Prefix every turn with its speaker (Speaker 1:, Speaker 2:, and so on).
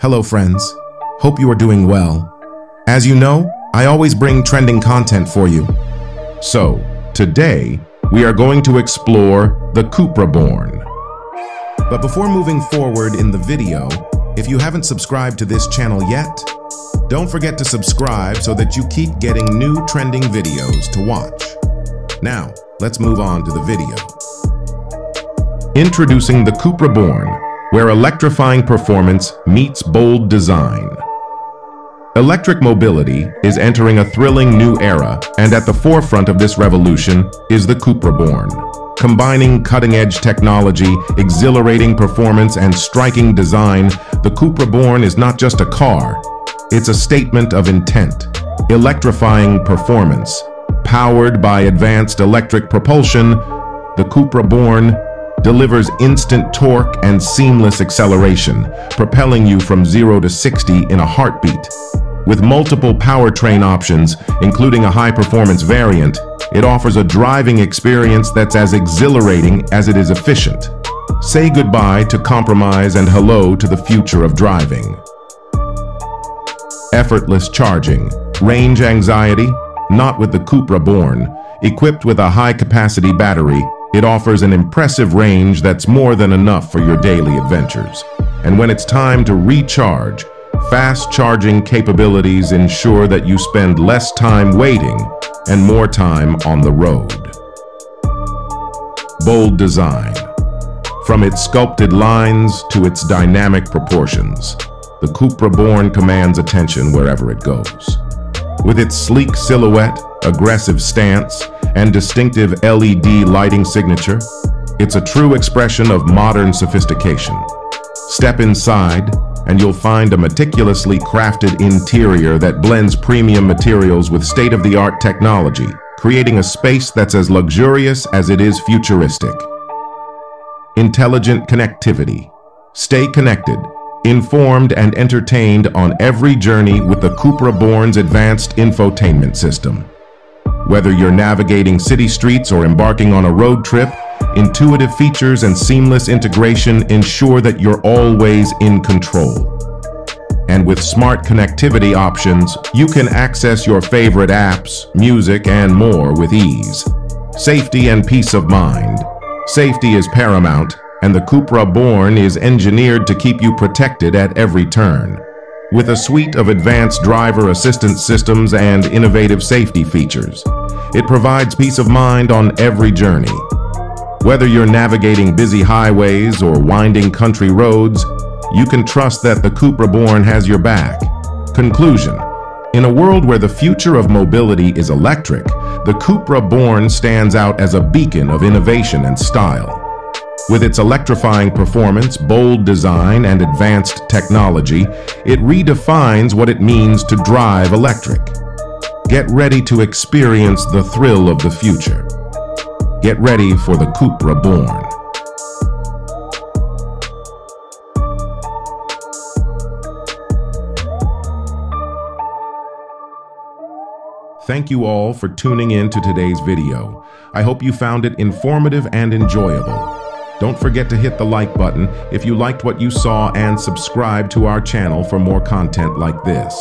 Speaker 1: Hello friends, hope you are doing well. As you know, I always bring trending content for you. So, today, we are going to explore the Cupra Born. But before moving forward in the video, if you haven't subscribed to this channel yet, don't forget to subscribe so that you keep getting new trending videos to watch. Now, let's move on to the video. Introducing the Cupra Born, where electrifying performance meets bold design. Electric mobility is entering a thrilling new era, and at the forefront of this revolution is the Cupra Born. Combining cutting-edge technology, exhilarating performance, and striking design, the Cupra Born is not just a car, it's a statement of intent. Electrifying performance. Powered by advanced electric propulsion, the Cupra Born delivers instant torque and seamless acceleration, propelling you from 0 to 60 in a heartbeat. With multiple powertrain options, including a high-performance variant, it offers a driving experience that's as exhilarating as it is efficient. Say goodbye to compromise and hello to the future of driving. Effortless charging. Range anxiety? Not with the Cupra Born. Equipped with a high-capacity battery, it offers an impressive range that's more than enough for your daily adventures. And when it's time to recharge, fast charging capabilities ensure that you spend less time waiting and more time on the road. Bold design. From its sculpted lines to its dynamic proportions, the Cupra Born commands attention wherever it goes. With its sleek silhouette, aggressive stance, and distinctive LED lighting signature, it's a true expression of modern sophistication. Step inside, and you'll find a meticulously crafted interior that blends premium materials with state-of-the-art technology, creating a space that's as luxurious as it is futuristic. Intelligent connectivity. Stay connected, informed, and entertained on every journey with the Cupra Born's advanced infotainment system. Whether you're navigating city streets or embarking on a road trip, intuitive features and seamless integration ensure that you're always in control. And with smart connectivity options, you can access your favorite apps, music, and more with ease. Safety and peace of mind. Safety is paramount, and the Cupra Born is engineered to keep you protected at every turn. With a suite of advanced driver assistance systems and innovative safety features, it provides peace of mind on every journey. Whether you're navigating busy highways or winding country roads, you can trust that the Cupra Born has your back. Conclusion. In a world where the future of mobility is electric, the Cupra Born stands out as a beacon of innovation and style. With its electrifying performance, bold design, and advanced technology, it redefines what it means to drive electric. Get ready to experience the thrill of the future. Get ready for the Cupra Born. Thank you all for tuning in to today's video. I hope you found it informative and enjoyable. Don't forget to hit the like button if you liked what you saw and subscribe to our channel for more content like this.